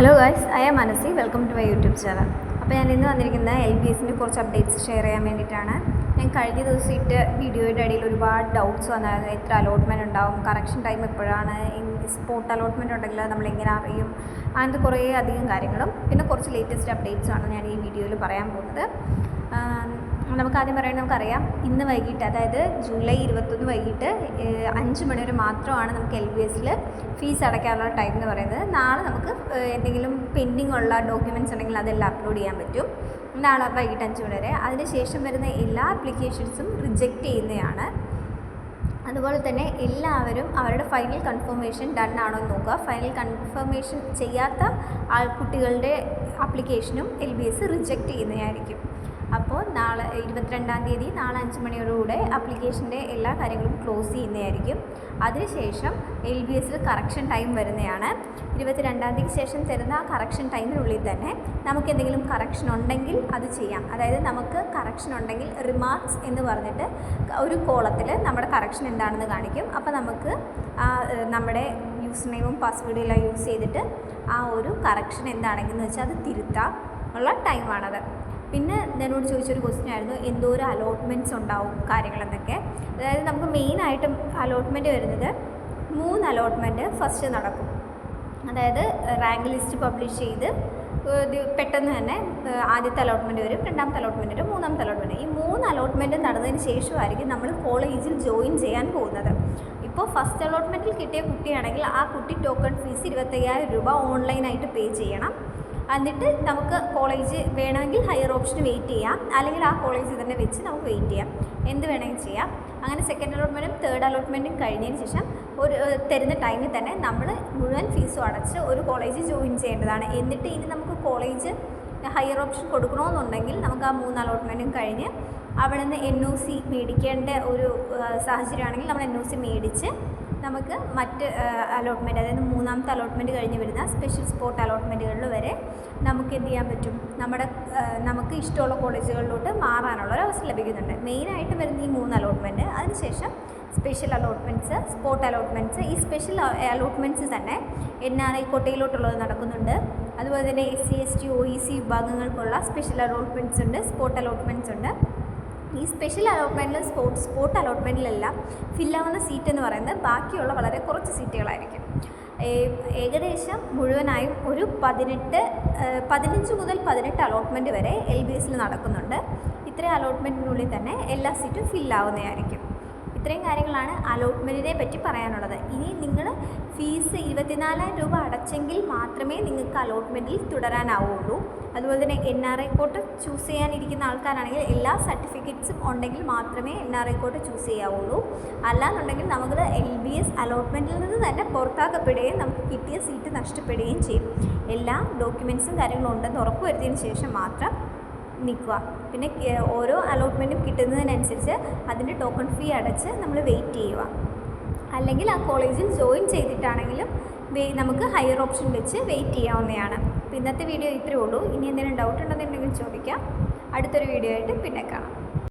Hello guys, I am Manasi. Welcome to my YouTube channel. അപ്പോൾ ഞാൻ ഇന്ന് വന്നിരിക്കുന്ന LBSൻ്റെ കുറച്ച് അപ്ഡേറ്റ്സ് ഷെയർ ചെയ്യാൻ വേണ്ടിയിട്ടാണ്. ഞാൻ കഴിഞ്ഞ ദിവസം ഇട്ട് വീഡിയോയുടെ ഇടയിൽ ഒരുപാട് ഡൗട്ട്സ് വന്നായിരുന്നു. എത്ര അലോട്ട്മെൻറ്റ് ഉണ്ടാവും, കറക്ഷൻ ടൈം എപ്പോഴാണ്, സ്പോട്ട് അലോട്ട്മെൻറ്റ് ഉണ്ടെങ്കിൽ നമ്മളെങ്ങനെ അറിയും, അങ്ങനത്തെ കുറേ അധികം കാര്യങ്ങളും പിന്നെ കുറച്ച് ലേറ്റസ്റ്റ് അപ്ഡേറ്റ്സുമാണ് ഞാൻ ഈ വീഡിയോയിൽ പറയാൻ പോകുന്നത്. നമുക്കാദ്യം പറയുന്നത് നമുക്കറിയാം, ഇന്ന് വൈകിട്ട്, അതായത് ജൂലൈ 21 വൈകിട്ട് 5 മണി വരെ മാത്രമാണ് നമുക്ക് LBSൽ ഫീസ് അടയ്ക്കാനുള്ള ടൈം എന്ന് പറയുന്നത്. നാളെ നമുക്ക് എന്തെങ്കിലും പെൻഡിങ് ഉള്ള ഡോക്യുമെൻറ്റ്സ് ഉണ്ടെങ്കിൽ അതെല്ലാം അപ്ലോഡ് ചെയ്യാൻ പറ്റും. നാളെ വൈകിട്ട് 5 മണി വരെ. അതിനുശേഷം വരുന്ന എല്ലാ ആപ്ലിക്കേഷൻസും റിജക്റ്റ് ചെയ്യുന്നതാണ്. അതുപോലെ തന്നെ എല്ലാവരും അവരുടെ ഫൈനൽ കൺഫർമേഷൻ ഡൺ ആണോ എന്ന് നോക്കുക. ഫൈനൽ കൺഫർമേഷൻ ചെയ്യാത്ത കുട്ടികളുടെ ആപ്ലിക്കേഷനും LBS റിജക്റ്റ് ചെയ്യുന്നതായിരിക്കും. അപ്പോൾ നാളെ 22-ാം തീയതി നാളെ 5 മണിയോടുകൂടെ ആപ്ലിക്കേഷൻ്റെ എല്ലാ കാര്യങ്ങളും ക്ലോസ് ചെയ്യുന്നതായിരിക്കും. അതിനുശേഷം LBSൽ കറക്ഷൻ ടൈം വരുന്നതാണ്. 22-ാം തീയതിക്ക് ശേഷം തരുന്ന ആ കറക്ഷൻ ടൈമിനുള്ളിൽ തന്നെ നമുക്ക് എന്തെങ്കിലും കറക്ഷൻ ഉണ്ടെങ്കിൽ അത് ചെയ്യാം. അതായത് നമുക്ക് കറക്ഷൻ ഉണ്ടെങ്കിൽ റിമാർക്സ് എന്ന് പറഞ്ഞിട്ട് ഒരു കോളത്തിൽ നമ്മുടെ കറക്ഷൻ എന്താണെന്ന് കാണിക്കും. അപ്പോൾ നമുക്ക് നമ്മുടെ യൂസർ നെയിമും പാസ്വേഡും എല്ലാം യൂസ് ചെയ്തിട്ട് ആ ഒരു കറക്ഷൻ എന്താണെന്ന് വെച്ചാൽ അത് തിരുത്താൻ ഉള്ള ടൈമാണത്. പിന്നെ എന്നോട് ചോദിച്ചൊരു ക്വസ്റ്റ്യൻ ആയിരുന്നു, എന്തോരം അലോട്ട്മെൻറ്റ്സ് ഉണ്ടാവും കാര്യങ്ങളെന്നൊക്കെ. അതായത് നമുക്ക് മെയിനായിട്ടും അലോട്ട്മെൻറ്റ് വരുന്നത് 3 അലോട്ട്മെൻറ്റ് ഫസ്റ്റ് നടക്കും. അതായത് റാങ്ക് ലിസ്റ്റ് പബ്ലിഷ് ചെയ്ത് പെട്ടെന്ന് തന്നെ ആദ്യത്തെ അലോട്ട്മെൻറ്റ് വരും, രണ്ടാമത്തെ അലോട്ട്മെൻറ്റ് വരും, മൂന്നാമത്തെ അലോട്ട്മെൻറ്റ്. ഈ 3 അലോട്ട്മെൻറ്റ് നടന്നതിന് ശേഷമായിരിക്കും നമ്മൾ കോളേജിൽ ജോയിൻ ചെയ്യാൻ പോകുന്നത്. ഇപ്പോൾ ഫസ്റ്റ് അലോട്ട്മെൻറ്റിൽ കിട്ടിയ കുട്ടിയാണെങ്കിൽ ആ കുട്ടി ടോക്കൺ ഫീസ് 25,000 രൂപ ഓൺലൈനായിട്ട് പേ ചെയ്യണം. എന്നിട്ട് നമുക്ക് കോളേജ് വേണമെങ്കിൽ ഹയർ ഓപ്ഷന് വെയിറ്റ് ചെയ്യാം, അല്ലെങ്കിൽ ആ കോളേജിൽ തന്നെ വെച്ച് നമുക്ക് വെയിറ്റ് ചെയ്യാം, എന്ത് വേണമെങ്കിൽ ചെയ്യാം. അങ്ങനെ സെക്കൻഡ് അലോട്ട്മെൻറ്റും തേർഡ് അലോട്ട്മെൻറ്റും കഴിഞ്ഞതിന് ശേഷം ഒരു തരുന്ന ടൈമിൽ തന്നെ നമ്മൾ മുഴുവൻ ഫീസും അടച്ച് ഒരു കോളേജിൽ ജോയിൻ ചെയ്യേണ്ടതാണ്. എന്നിട്ട് ഇനി നമുക്ക് കോളേജ് ഹയർ ഓപ്ഷൻ കൊടുക്കണമെന്നുണ്ടെങ്കിൽ നമുക്ക് ആ 3 അലോട്ട്മെൻറ്റും കഴിഞ്ഞ് അവിടെ നിന്ന് NOC മേടിക്കേണ്ട ഒരു സാഹചര്യമാണെങ്കിൽ നമ്മൾ NOC മേടിച്ച് നമുക്ക് മറ്റ് അലോട്ട്മെൻറ്റ്, അതായത് 3ാമത്തെ അലോട്ട്മെൻറ്റ് കഴിഞ്ഞ് വരുന്ന സ്പെഷ്യൽ സ്പോട്ട് അലോട്ട്മെൻറ്റുകളിൽ വരെ നമുക്ക് എന്ത് ചെയ്യാൻ പറ്റും, നമുക്ക് ഇഷ്ടമുള്ള കോളേജുകളിലോട്ട് മാറാനുള്ള ഒരു അവസരം ലഭിക്കുന്നുണ്ട്. മെയിനായിട്ട് വരുന്ന ഈ 3 അലോട്ട്മെൻറ്റ്, അതിനുശേഷം സ്പെഷ്യൽ അലോട്ട്മെൻറ്റ്സ്, സ്പോട്ട് അലോട്ട്മെൻറ്റ്സ്. ഈ സ്പെഷ്യൽ അലോട്ട്മെൻറ്റ്സ് തന്നെ NRI കോട്ടയിലോട്ടുള്ളത് നടക്കുന്നുണ്ട്. അതുപോലെ തന്നെ SC ST OEC വിഭാഗങ്ങൾക്കുള്ള സ്പെഷ്യൽ അലോട്ട്മെൻറ്റ്സ് ഉണ്ട്, സ്പോട്ട് അലോട്ട്മെൻറ്റ്സ് ഉണ്ട്. ഈ സ്പെഷ്യൽ അലോട്ട്മെൻറ്റിലും സ്പോട്ട് അലോട്ട്മെൻറ്റിലെല്ലാം ഫില്ലാവുന്ന സീറ്റ് എന്ന് പറയുന്നത് ബാക്കിയുള്ള വളരെ കുറച്ച് സീറ്റുകളായിരിക്കും. ഏകദേശം മുഴുവനായും ഒരു 15 മുതൽ 18 അലോട്ട്മെൻറ്റ് വരെ LBSൽ നടക്കുന്നുണ്ട്. ഇത്രയും അലോട്ട്മെൻറ്റിനുള്ളിൽ തന്നെ എല്ലാ സീറ്റും ഫില്ലാവുന്നതായിരിക്കും. ഇത്രയും കാര്യങ്ങളാണ് അലോട്ട്മെൻറ്റിനെ പറ്റി പറയാനുള്ളത്. ഇനി നിങ്ങൾ ഫീസ് 24,000 രൂപ അടച്ചെങ്കിൽ മാത്രമേ നിങ്ങൾക്ക് അലോട്ട്മെൻറ്റിൽ തുടരാനാവുള്ളൂ. അതുപോലെ തന്നെ NRI കോട്ട് ചൂസ് ചെയ്യാനിരിക്കുന്ന ആൾക്കാരാണെങ്കിൽ എല്ലാ സർട്ടിഫിക്കറ്റ്സും ഉണ്ടെങ്കിൽ മാത്രമേ NRI കോട്ട് ചൂസ് ചെയ്യാവുള്ളൂ. അല്ലാന്നുണ്ടെങ്കിൽ നമുക്ക് LBS അലോട്ട്മെൻറ്റിൽ നിന്ന് തന്നെ പുറത്താക്കപ്പെടുകയും നമുക്ക് കിട്ടിയ സീറ്റ് നഷ്ടപ്പെടുകയും ചെയ്യും. എല്ലാ ഡോക്യുമെൻറ്റ്സും കാര്യങ്ങളും ഉണ്ടെന്ന് ഉറപ്പുവരുത്തിയതിന് ശേഷം മാത്രം നിൽക്കുക. പിന്നെ ഓരോ അലോട്ട്മെൻറ്റും കിട്ടുന്നതിനനുസരിച്ച് അതിൻ്റെ ടോക്കൺ ഫീ അടച്ച് നമ്മൾ വെയിറ്റ് ചെയ്യുക. അല്ലെങ്കിൽ ആ കോളേജിൽ ജോയിൻ ചെയ്തിട്ടാണെങ്കിലും നമുക്ക് ഹയർ ഓപ്ഷൻ വെച്ച് വെയിറ്റ് ചെയ്യാവുന്നതാണ്. അപ്പോൾ ഇന്നത്തെ വീഡിയോ ഇത്രയേ ഉള്ളൂ. ഇനി എന്തെങ്കിലും ഡൗട്ട് ഉണ്ടെന്നുണ്ടെങ്കിൽ ചോദിക്കാം. അടുത്തൊരു വീഡിയോ ആയിട്ട് പിന്നെ കാണാം.